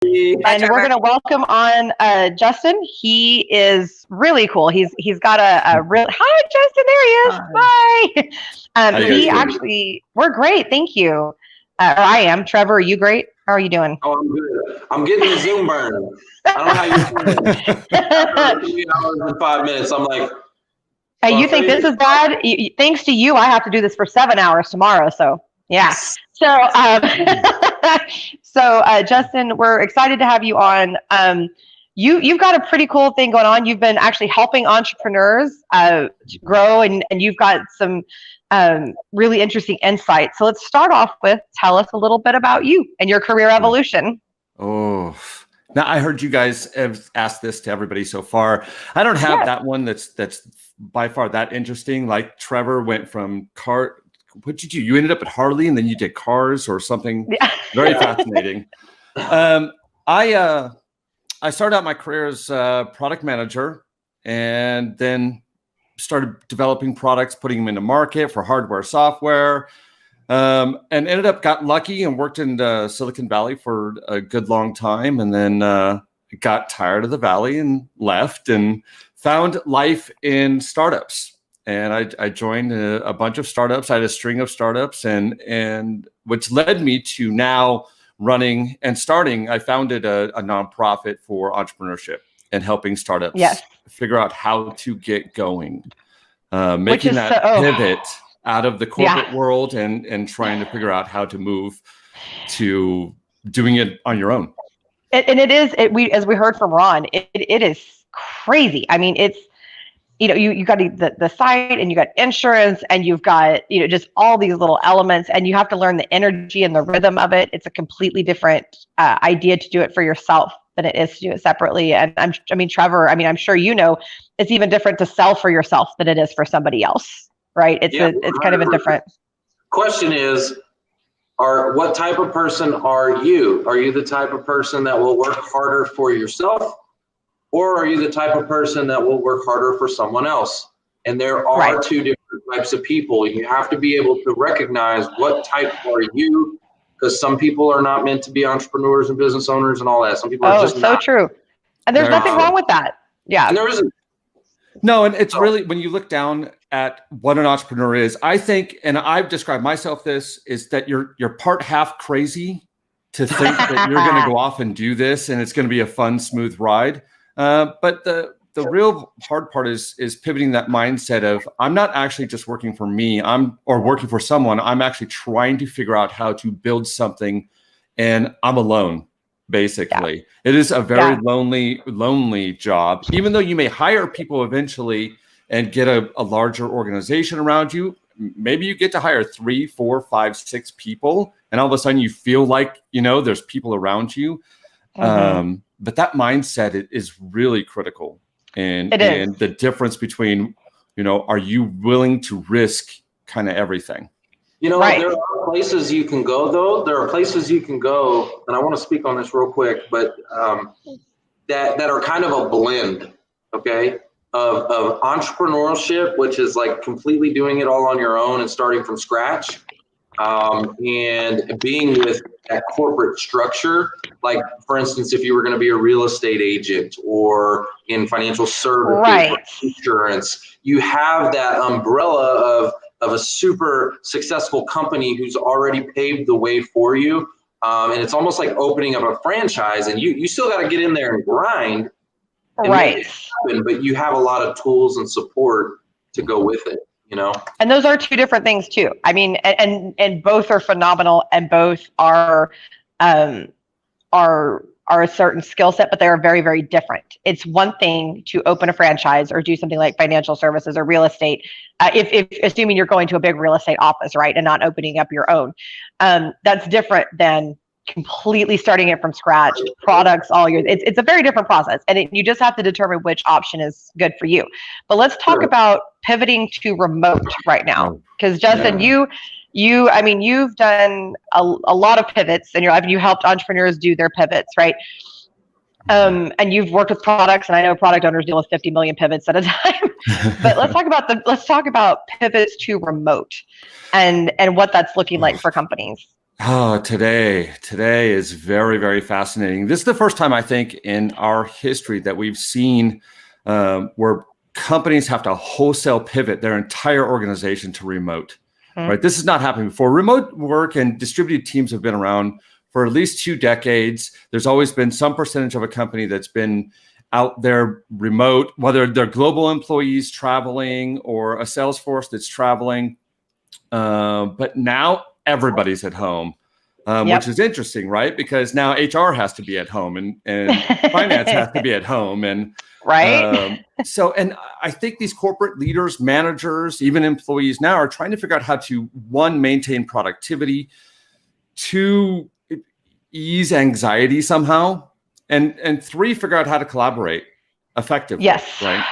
And we're going to welcome on Justin. He is really cool. He's got a real hi, Justin. There he is. Bye. He actually, we're great. Thank you. Or I am. Trevor, are you great? How are you doing? Oh, I'm good. I'm getting the Zoom burn. I don't know how you're feeling. After 3 hours and 5 minutes, I'm like. Hey, you think this is bad? Thanks to you, I have to do this for 7 hours tomorrow. So yeah. So, Justin, we're excited to have you on. You've got a pretty cool thing going on. You've been actually helping entrepreneurs grow, and you've got some really interesting insights. So let's start off with tell us a little bit about you and your career evolution. Oh, now I heard you guys have asked this to everybody so far. I don't have that one that's by far that interesting. Like Trevor went from car. What did you do? You ended up at Harley and then you did cars or something. Yeah. Very fascinating. I started out my career as a product manager and then started developing products, putting them into market for hardware, software, and ended up got lucky and worked in Silicon Valley for a good long time. And then got tired of the Valley and left and found life in startups. And I joined a bunch of startups. I had a string of startups, and which led me to now running and starting. I founded a nonprofit for entrepreneurship and helping startups figure out how to get going, making that pivot out of the corporate world and trying to figure out how to move to doing it on your own. And it is, as we heard from Ron, it is crazy. I mean, it's, you got the site and you got insurance and you've got, just all these little elements, and you have to learn the energy and the rhythm of it. It's a completely different idea to do it for yourself than it is to do it separately. And Trevor, I'm sure it's even different to sell for yourself than it is for somebody else, right? It's kind of a different. Question is, what type of person are you? Are you the type of person that will work harder for yourself? Or are you the type of person that will work harder for someone else? And there are two different types of people. You have to be able to recognize what type are you, because some people are not meant to be entrepreneurs and business owners and all that. Some people are just not. True. And there's nothing wrong with that. Yeah. And there isn't. No, and it's really, when you look down at what an entrepreneur is, I think, and I've described myself this, is that you're part half crazy to think that you're going to go off and do this and it's going to be a fun, smooth ride. But the real hard part is pivoting that mindset of, I'm not actually just working for me, or working for someone. I'm actually trying to figure out how to build something, and I'm alone, basically. Yeah. It is a very lonely job. Even though you may hire people eventually and get a larger organization around you, maybe you get to hire 3, 4, 5, 6 people, and all of a sudden you feel like, there's people around you. Mm-hmm. But that mindset is really critical. And the difference between, are you willing to risk kind of everything? There are places you can go, though. There are places you can go, and I want to speak on this real quick, but that are kind of a blend, okay, of entrepreneurship, which is like completely doing it all on your own and starting from scratch, and being with that corporate structure. Like, for instance, if you were going to be a real estate agent or in financial services or insurance, you have that umbrella of a super successful company who's already paved the way for you. And it's almost like opening up a franchise, and you still got to get in there and grind and make it happen, but you have a lot of tools and support to go with it. And those are two different things too. And both are phenomenal, and both are a certain skill set, but they are very, very different. It's one thing to open a franchise or do something like financial services or real estate, if assuming you're going to a big real estate office, right, and not opening up your own. That's different than completely starting it from scratch, products, it's a very different process, and you just have to determine which option is good for you. But let's talk about pivoting to remote right now, because Justin, you've done a lot of pivots in your life, and you helped entrepreneurs do their pivots, right? And you've worked with products, and I know product owners deal with 50 million pivots at a time. But let's talk about pivots to remote and what that's looking like for companies. Oh, today is very, very fascinating. This is the first time I think in our history that we've seen where companies have to wholesale pivot their entire organization to remote. Right? This has not happened before. Remote work and distributed teams have been around for at least 2 decades. There's always been some percentage of a company that's been out there remote, whether they're global employees traveling or a sales force that's traveling. But now everybody's at home, which is interesting, right? Because now HR has to be at home and finance has to be at home. And right. And I think these corporate leaders, managers, even employees now are trying to figure out how to, 1, maintain productivity, 2, ease anxiety somehow, and 3, figure out how to collaborate effectively. Yes. Right.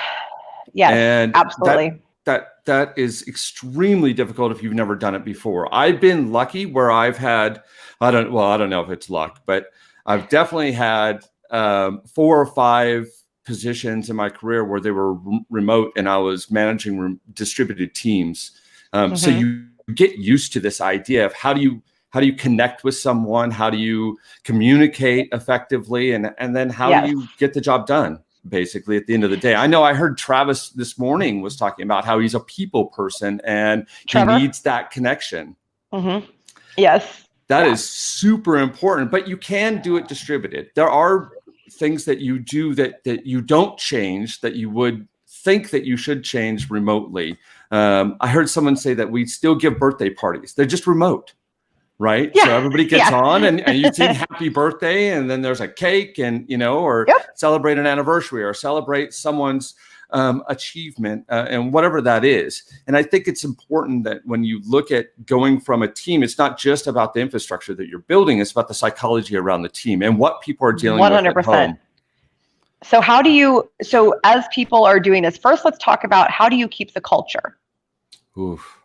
Yes. And absolutely. That is extremely difficult if you've never done it before. I've been lucky where I've had, I don't know if it's luck, but I've definitely had 4 or 5 positions in my career where they were remote and I was managing distributed teams. So you get used to this idea of how do you connect with someone? How do you communicate effectively? And then how do you get the job done? Basically, at the end of the day, I know I heard Travis this morning was talking about how he's a people person and Trevor? He needs that connection. Yes. That is super important, but you can do it distributed. There are things that you do that you don't change that you would think that you should change remotely. I heard someone say that we still give birthday parties. They're just remote. Right. Yeah. So everybody gets on and you sing happy birthday and then there's a cake and, or celebrate an anniversary or celebrate someone's achievement and whatever that is. And I think it's important that when you look at going from a team, it's not just about the infrastructure that you're building. It's about the psychology around the team and what people are dealing 100%. With at home. So as people are doing this, first, let's talk about how do you keep the culture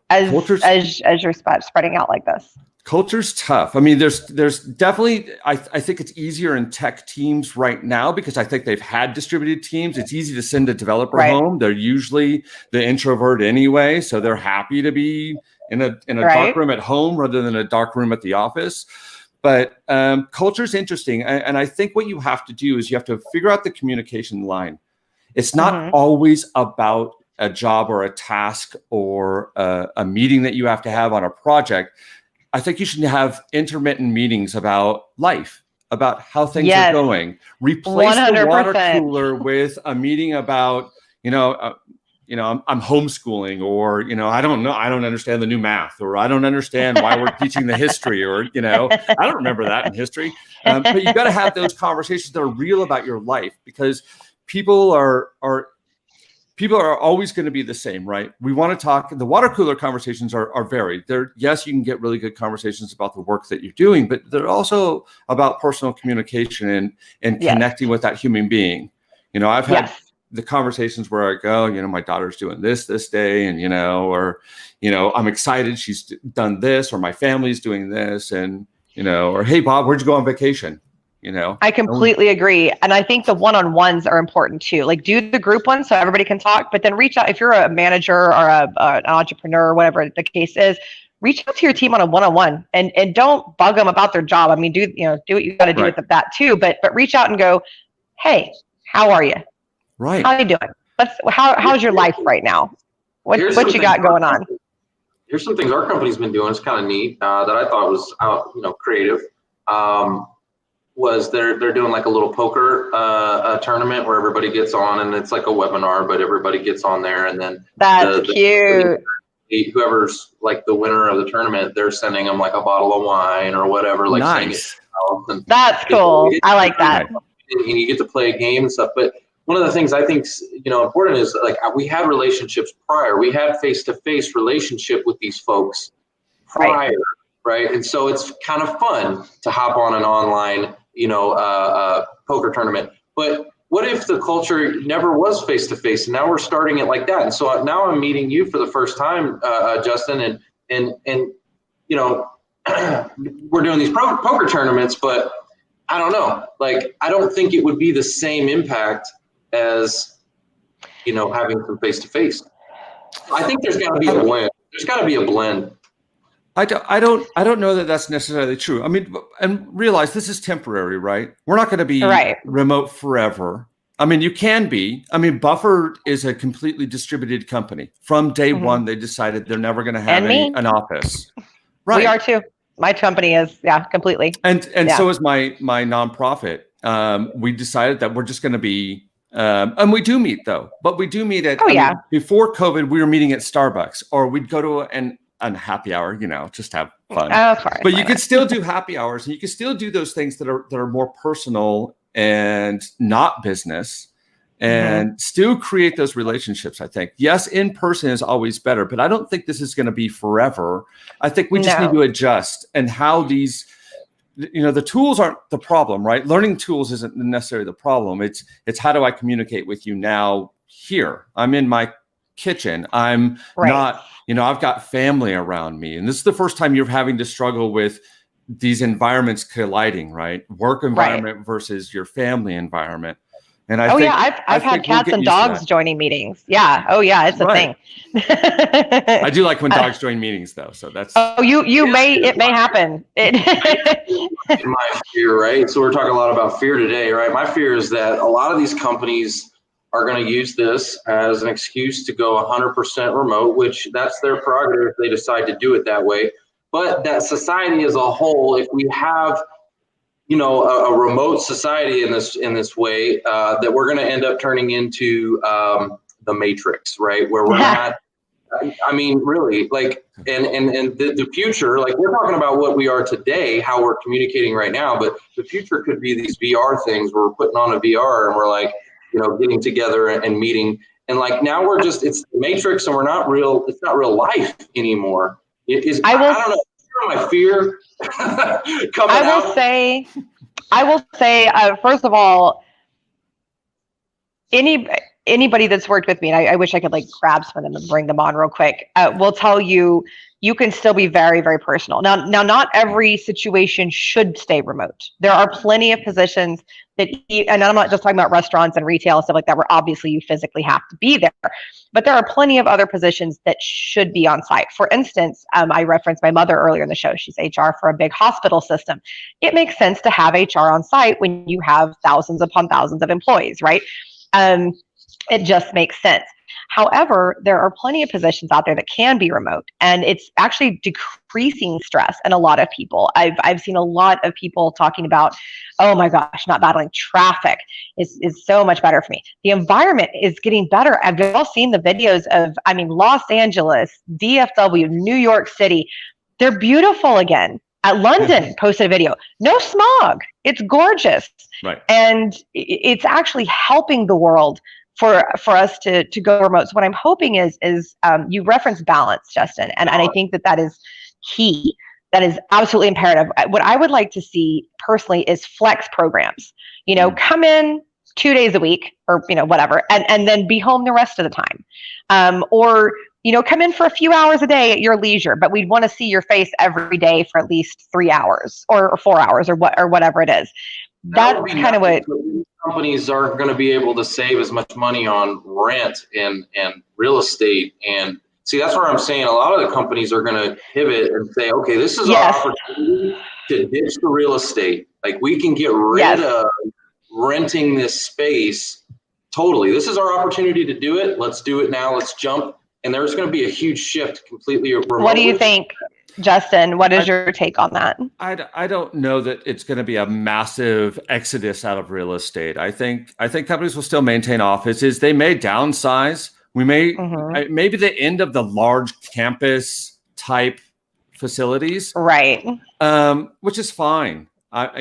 as you're spreading out like this? Culture's tough. I mean, there's definitely, I think it's easier in tech teams right now because I think they've had distributed teams. It's easy to send a developer home. They're usually the introvert anyway. So they're happy to be in a dark room at home rather than a dark room at the office. But culture's interesting. And I think what you have to do is you have to figure out the communication line. It's not always about a job or a task or a meeting that you have to have on a project. I think you should have intermittent meetings about life, about how things are going. Replace 100%. The water cooler with a meeting about, I'm homeschooling, or I don't know, I don't understand the new math, or I don't understand why we're teaching the history, or I don't remember that in history. But you got to have those conversations that are real about your life because people are always going to be the same, right? We want to talk. The water cooler conversations are varied. Yes, you can get really good conversations about the work that you're doing, but they're also about personal communication and connecting with that human being. I've had the conversations where I go, my daughter's doing this day, and or I'm excited she's done this, or my family's doing this, and or hey Bob, where'd you go on vacation? I completely agree. And I think the one-on-ones are important too. Like do the group one so everybody can talk, but then reach out. If you're a manager or an entrepreneur, or whatever the case is, reach out to your team on a one-on-one and don't bug them about their job. I mean, do what you got to do with that too, but reach out and go, hey, how are you? Right. How are you doing? How's your life right now? What you got going on? Here's some things our company's been doing. It's kind of neat that I thought was creative. Was they're doing like a little poker tournament where everybody gets on, and it's like a webinar, but everybody gets on there, and then that's cute. Whoever's like the winner of the tournament, they're sending them like a bottle of wine or whatever. Like nice. That's cool. I like that. And you get to play a game and stuff. But one of the things I think important is like we had relationships prior. We had face-to-face relationship with these folks prior, right? And so it's kind of fun to hop on an online poker tournament. But what if the culture never was face-to-face and now we're starting it like that? And so now I'm meeting you for the first time, Justin, and we're doing these poker tournaments, but I don't know, like, I don't think it would be the same impact as, having some face-to-face. I think there's got to be a blend. I don't know that that's necessarily true. I mean, and realize this is temporary, right? We're not going to be Right. remote forever. I mean, you can be. I mean, Buffer is a completely distributed company. From day one, they decided they're never going to have an office. Right. We are too. My company is, completely. And so is my nonprofit. We decided that we're just going to be, and we do meet though, but we do meet at, mean, before COVID, we were meeting at Starbucks, or we'd go to an happy hour, just have fun. But you could still do happy hours, and you can still do those things that are more personal and not business, and still create those relationships. I think, yes, in person is always better, but I don't think this is going to be forever. I think we just need to adjust, and how these, the tools aren't the problem, right? Learning tools isn't necessarily the problem. It's how do I communicate with you now here? I'm in my kitchen. I'm not, I've got family around me. And this is the first time you're having to struggle with these environments colliding, right? Work environment versus your family environment. And I've had cats and dogs joining meetings. Yeah. Oh yeah, it's a thing. I do like when dogs join meetings though. So that's it may happen. My fear, right? So we're talking a lot about fear today, right? My fear is that a lot of these companies are going to use this as an excuse to go 100% remote, which that's their prerogative if they decide to do it that way. But that society as a whole, if we have a remote society in this way, that we're going to end up turning into the Matrix, right? Where we're not. I mean, really, like, and the future, like we're talking about what we are today, how we're communicating right now, but the future could be these VR things where we're putting on a VR and we're like, getting together and meeting, and like now it's the Matrix, and we're not real. It's not real life anymore. It is. I don't know. My fear coming out. I will say, first of all, anybody that's worked with me, and I wish I could like grab some of them and bring them on real quick, will tell you can still be very, very personal. Now, not every situation should stay remote. There are plenty of positions that, and I'm not just talking about restaurants and retail and stuff like that, where obviously you physically have to be there, but there are plenty of other positions that should be on site. For instance, I referenced my mother earlier in the show. She's HR for a big hospital system. It makes sense to have HR on site when you have thousands upon thousands of employees, right? It just makes sense. However, there are plenty of positions out there that can be remote, and it's actually decreasing stress in a lot of people. I've seen a lot of people talking about, oh my gosh, not battling traffic is so much better for me. The environment is getting better. Have you all seen the videos of, Los Angeles, DFW, New York City? They're beautiful again. London posted a video. No smog. It's gorgeous. Right. And it's actually helping the world for us to go remote. So what I'm hoping is you reference balance, Justin, and I think that is key. That is absolutely imperative. What I would like to see personally is flex programs. Come in 2 days a week or whatever, and then be home the rest of the time. Or come in for a few hours a day at your leisure, but we'd want to see your face every day for at least 3 hours or 4 hours or whatever it is. That's kind of what companies aren't going to be able to save as much money on rent and real estate. And see, that's where I'm saying a lot of the companies are going to pivot and say, okay, this is our opportunity to ditch the real estate. Like we can get rid of renting this space totally. This is our opportunity to do it. Let's do it now. Let's jump. And there's going to be a huge shift completely remote. What do you think, Justin? What is your take on that? I don't know that it's going to be a massive exodus out of real estate. I think companies will still maintain offices. They may downsize. We may maybe the end of the large campus type facilities, right? Which is fine. Right.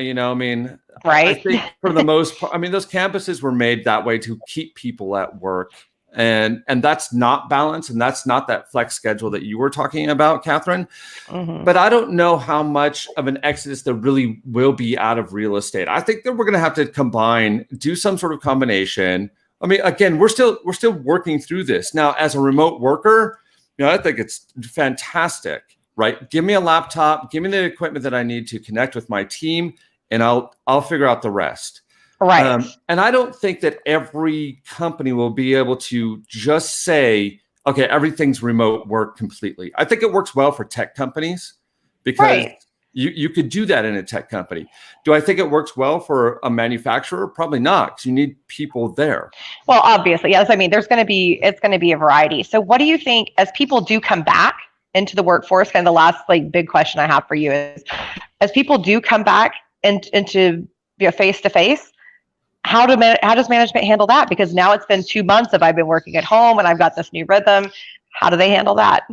I think for the most part, those campuses were made that way to keep people at work. And that's not balance, and that's not that flex schedule that you were talking about, Catherine. But I don't know how much of an exodus there really will be out of real estate. I think that we're going to have to do some sort of combination. Again, we're still working through this now. As a remote worker, I think it's fantastic, right? Give me a laptop, give me the equipment that I need to connect with my team, and I'll figure out the rest. Right. And I don't think that every company will be able to just say, okay, everything's remote work completely. I think it works well for tech companies. because you could do that in a tech company. Do I think it works well for a manufacturer? Probably not, because you need people there. Well, obviously, yes. I mean, it's going to be a variety. So what do you think as people do come back into the workforce? Kind of the last big question I have for you is, as people do come back into face to face, how does management handle that? Because now it's been 2 months of I've been working at home and I've got this new rhythm. How do they handle that?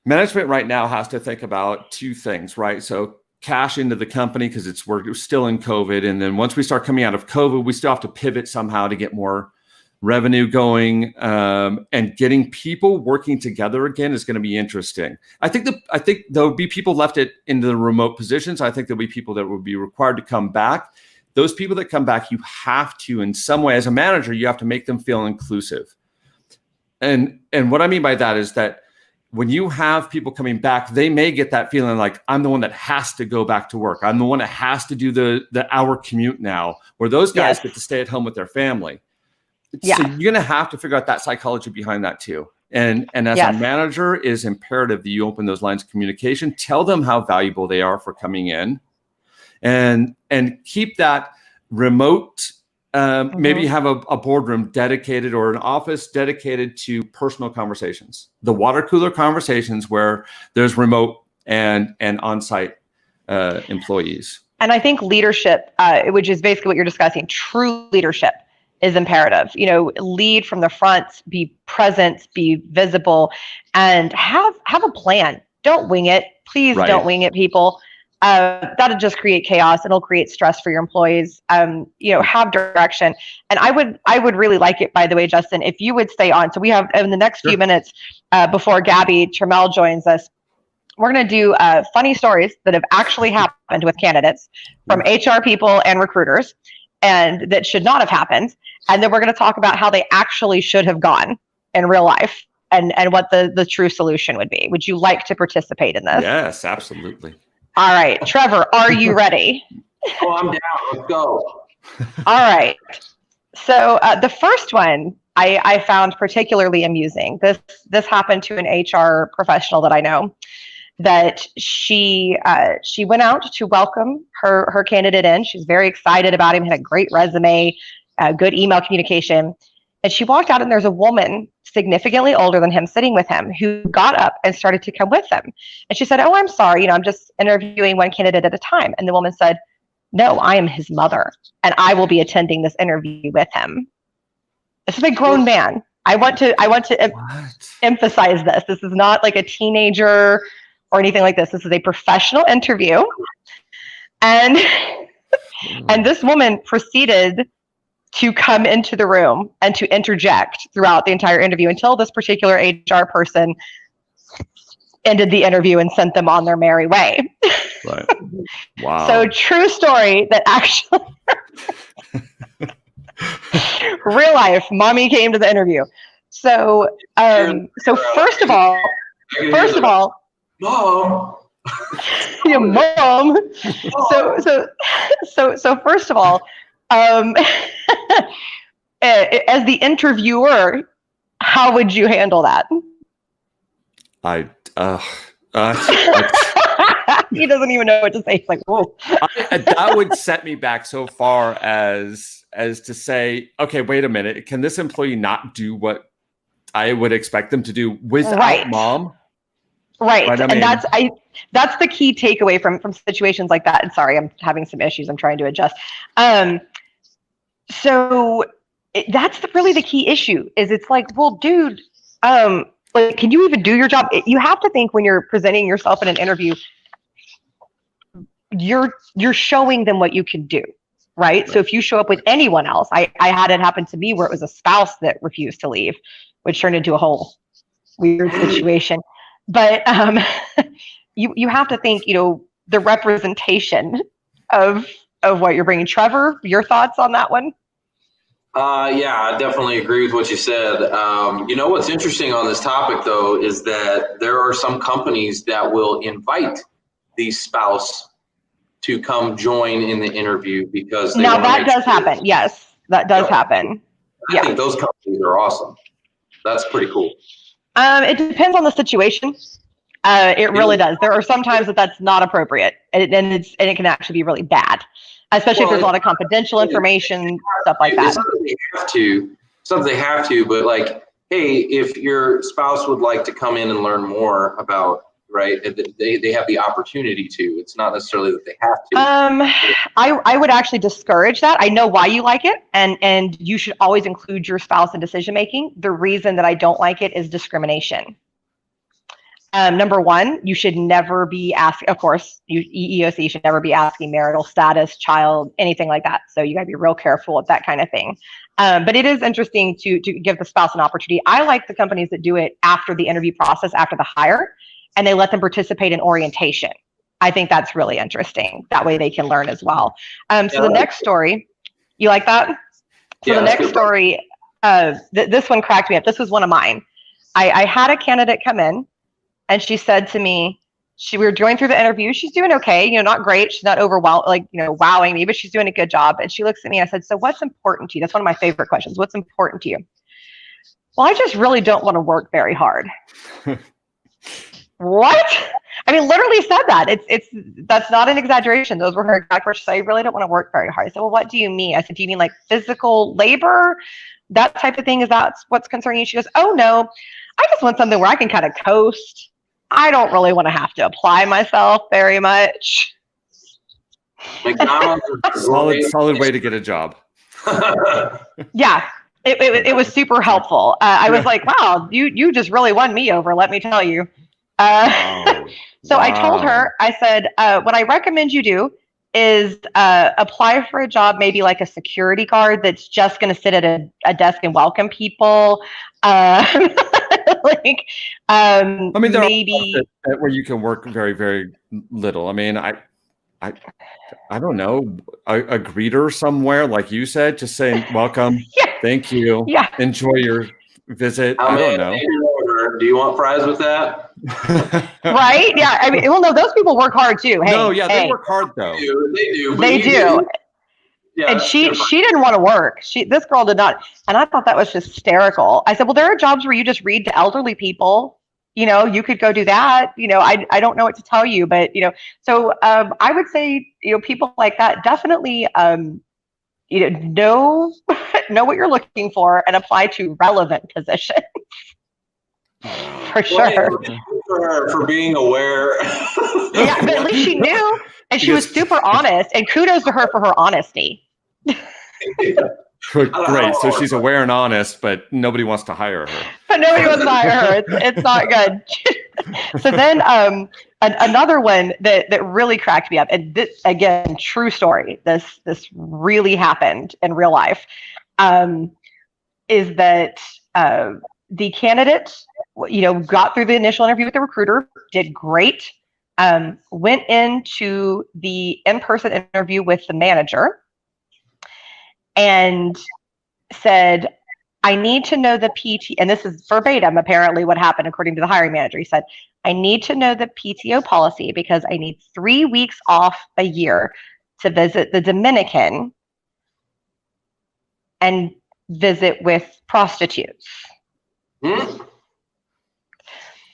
Management right now has to think about two things, right? So cash into the company, because we're still in COVID. And then once we start coming out of COVID, we still have to pivot somehow to get more revenue going, and getting people working together again is going to be interesting. I think there'll be people left into the remote positions. I think there'll be people that will be required to come back. Those people that come back, you have to, in some way, as a manager, you have to make them feel inclusive. And what I mean by that is that when you have people coming back, they may get that feeling like, I'm the one that has to go back to work. I'm the one that has to do the hour commute now, where those guys get to stay at home with their family. So you're going to have to figure out that psychology behind that too. And as a manager, it is imperative that you open those lines of communication, tell them how valuable they are for coming in, and keep that remote. Maybe have a boardroom dedicated or an office dedicated to personal conversations, the water cooler conversations where there's remote and on-site employees. And I think leadership, which is basically what you're discussing, true leadership is imperative. Lead from the front, be present, be visible, and have a plan. Don't wing it. Please don't wing it, people. That'll just create chaos. It'll create stress for your employees. Have direction. And I would really like it, by the way, Justin, if you would stay on. So we have in the next few minutes before Gabby Trammell joins us, we're going to do funny stories that have actually happened with candidates from HR people and recruiters, and that should not have happened. And then we're going to talk about how they actually should have gone in real life, and what the true solution would be. Would you like to participate in this? Yes, absolutely. All right, Trevor, are you ready? Oh, I'm down. Let's go. All right. So the first one I found particularly amusing. This happened to an HR professional that I know, that she went out to welcome her candidate in. She's very excited about him, had a great resume, good email communication. And she walked out, and there's a woman significantly older than him sitting with him who got up and started to come with them. And she said, "Oh, I'm sorry, I'm just interviewing one candidate at a time." And the woman said, "No, I am his mother, and I will be attending this interview with him." This is a grown man. I want to emphasize this. This is not like a teenager or anything like this. This is a professional interview. And this woman proceeded to come into the room and to interject throughout the entire interview until this particular HR person ended the interview and sent them on their merry way. Right. Wow. So true story that actually real life, mommy came to the interview. So first of all, Mom. Yeah, mom. So first of all, as the interviewer, how would you handle that? He doesn't even know what to say. He's like, whoa. That would set me back so far as to say, okay, wait a minute. Can this employee not do what I would expect them to do without mom? Right. I mean, and that's the key takeaway from situations like that. And sorry, I'm having some issues. I'm trying to adjust. So that's really the key issue. Is it's like, well, dude, like, can you even do your job? You have to think when you're presenting yourself in an interview, you're showing them what you can do, right? So if you show up with anyone else, I had it happen to me where it was a spouse that refused to leave, which turned into a whole weird situation. But you have to think, the representation of what you're bringing. Trevor, your thoughts on that one? Yeah, I definitely agree with what you said. What's interesting on this topic, though, is that there are some companies that will invite the spouse to come join in the interview because they that does happen. Yes, that does happen. I think those companies are awesome. That's pretty cool. It depends on the situation. It really does. There are some times that that's not appropriate, and it can actually be really bad, especially if there's a lot of confidential information, stuff like that. It's something they have to, but like, hey, if your spouse would like to come in and learn more about, right, they have the opportunity to. It's not necessarily that they have to. I would actually discourage that. I know why you like it, and you should always include your spouse in decision making. The reason that I don't like it is discrimination. Number one, you should never be asking, of course, EEOC should never be asking marital status, child, anything like that. So you got to be real careful with that kind of thing. But it is interesting to give the spouse an opportunity. I like the companies that do it after the interview process, after the hire, and they let them participate in orientation. I think that's really interesting. That way they can learn as well. So the next story, you like that? So the next story, this one cracked me up. This was one of mine. I had a candidate come in, and she said to me, we were going through the interview. She's doing okay, not great. She's not overwhelmed, wowing me, but she's doing a good job. And she looks at me and I said, so what's important to you? That's one of my favorite questions. What's important to you? Well, I just really don't want to work very hard. What? I mean, literally said that. That's not an exaggeration. Those were her exact words. She said, I really don't want to work very hard. I said, well, what do you mean? I said, do you mean like physical labor? That type of thing? Is that what's concerning you? She goes, oh no, I just want something where I can kind of coast. I don't really want to have to apply myself very much. McDonald's solid way to get a job. Yeah, it was super helpful. I was like, wow, you just really won me over, let me tell you. So I told her, I said, what I recommend you do is apply for a job, maybe like a security guard that's just going to sit at a desk and welcome people. I mean, there maybe are where you can work very, very little. I mean, I don't know, a greeter somewhere, like you said, just saying welcome, thank you, enjoy your visit. I don't know. Do you want fries with that? Right? Yeah. I mean, well, no, those people work hard too. Hey, no, yeah, they work hard though. They do. Yeah, and she didn't want to work. This girl did not. And I thought that was hysterical. I said, well, there are jobs where you just read to elderly people. You could go do that. I don't know what to tell you, but, so I would say, people like that definitely, know what you're looking for and apply to relevant positions. For sure. For being aware. Yeah, but at least she knew, and she was super honest, and kudos to her for her honesty. Great. So she's aware and honest, but nobody wants to hire her. But nobody wants to hire her. It's not good. So then another one that really cracked me up, and this, again, true story. This really happened in real life. Is that the candidate, got through the initial interview with the recruiter, did great, went into the in-person interview with the manager and said, I need to know the PT, and this is verbatim apparently what happened according to the hiring manager. He said, I need to know the PTO policy because I need 3 weeks off a year to visit the Dominican and visit with prostitutes.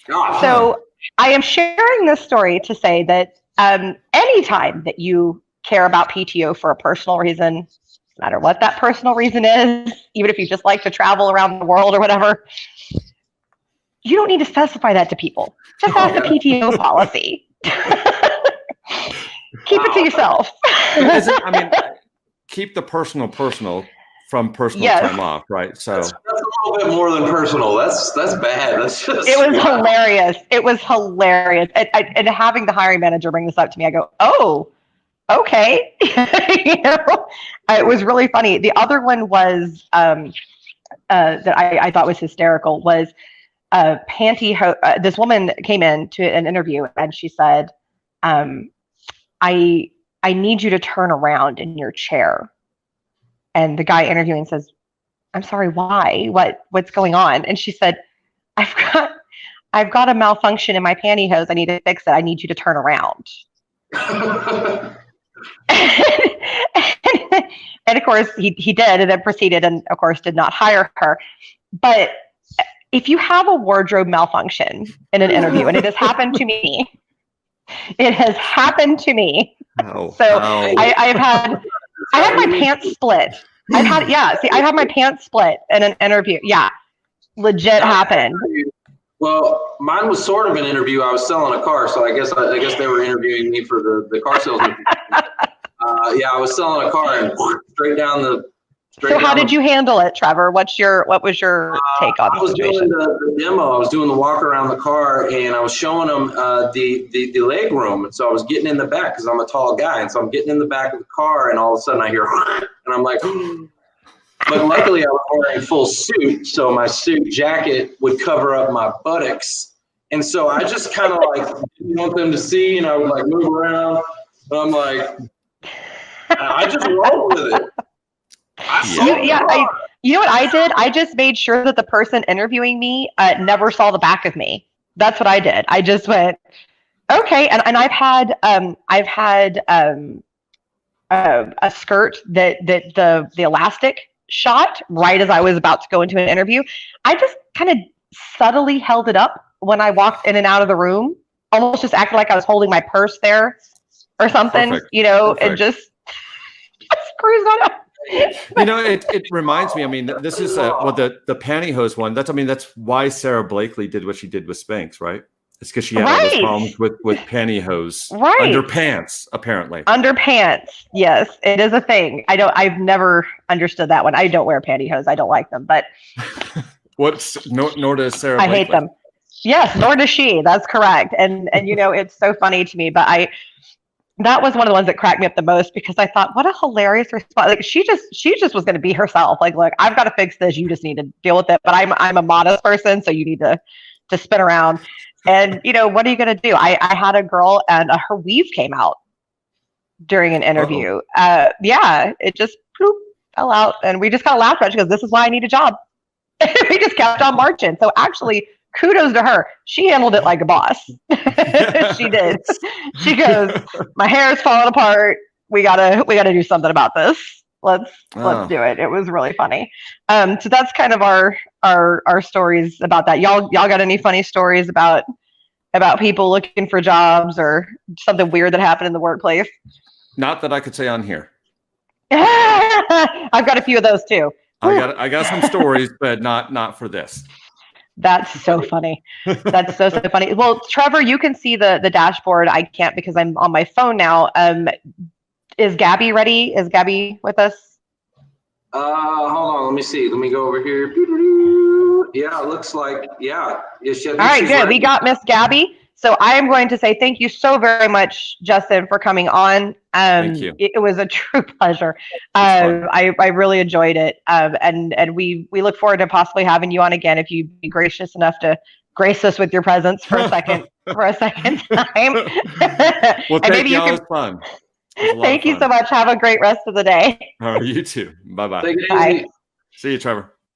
So I am sharing this story to say that anytime that you care about PTO for a personal reason, no matter what that personal reason is, even if you just like to travel around the world or whatever, you don't need to specify that to people. Just ask the PTO policy. Keep it to yourself. I mean, keep the personal from personal time off, right? So that's a little bit more than personal. That's bad. That's just. It was hilarious. It was hilarious. And having the hiring manager bring this up to me, I go, oh, okay. It was really funny. The other one was that I thought was hysterical was this woman came in to an interview and she said, I need you to turn around in your chair. And the guy interviewing says, I'm sorry, why? What's going on? And she said, I've got a malfunction in my pantyhose. I need to fix it. I need you to turn around. And of course he did, and then proceeded and of course did not hire her. But if you have a wardrobe malfunction in an interview, and it has happened to me, it has happened to me. Oh, So I've had my pants split. I've had my pants split in an interview. Yeah, legit happened. Well, mine was sort of an interview. I was selling a car, so I guess they were interviewing me for the car salesman. Yeah, I was selling a car and straight down the. So how did you handle it, Trevor? What was your take on the situation? I was doing the demo. I was doing the walk around the car, and I was showing them the leg room. And so I was getting in the back because I'm a tall guy, and so I'm getting in the back of the car, and all of a sudden I hear, and I'm like, but luckily I was wearing a full suit, so my suit jacket would cover up my buttocks, and so I just kind of like didn't want them to see, and I would like move around. And I'm like, I just rolled with it. You know what I did? I just made sure that the person interviewing me never saw the back of me. That's what I did. I just went, okay. And I've had a skirt that the elastic shot right as I was about to go into an interview. I just kind of subtly held it up when I walked in and out of the room, almost just acted like I was holding my purse there or something, Perfect. And just cruised on up. It reminds me. I mean, this is the pantyhose one. That's why Sarah Blakely did what she did with Spanx, right? It's because she had all those problems with pantyhose, underpants, apparently. Underpants, yes, it is a thing. I've never understood that one. I don't wear pantyhose. I don't like them, but nor does Sarah Blakely. I hate them. Yes, nor does she. That's correct. And it's so funny to me, but that was one of the ones that cracked me up the most because I thought, what a hilarious response. Like she just was going to be herself. Like, look, I've got to fix this. You just need to deal with it. But I'm a modest person, so you need to spin around. And what are you going to do? I had a girl and her weave came out during an interview. It just fell out, and we just kind of laughed about it. She goes, "This is why I need a job." We just kept on marching. So actually, kudos to her. She handled it like a boss. She did. She goes, "My hair is falling apart. We gotta do something about this. Let's do it." It was really funny. So that's kind of our stories about that. Y'all got any funny stories about people looking for jobs or something weird that happened in the workplace? Not that I could say on here. I've got a few of those too. I got some stories, but not for this. That's so funny. That's so funny. Well, Trevor, you can see the dashboard. I can't because I'm on my phone now. Is Gabby ready? Is Gabby with us? Hold on. Let me see. Let me go over here. Yeah, it looks like, yeah. All right, good. Ready. We got Miss Gabby. So I am going to say thank you so very much, Justin, for coming on. Thank you. It was a true pleasure. I really enjoyed it. And we look forward to possibly having you on again if you'd be gracious enough to grace us with your presence for a second time. Well, thank you. It was fun. Thank you so much. Have a great rest of the day. All right, you too. Bye-bye. Bye. See you, Trevor.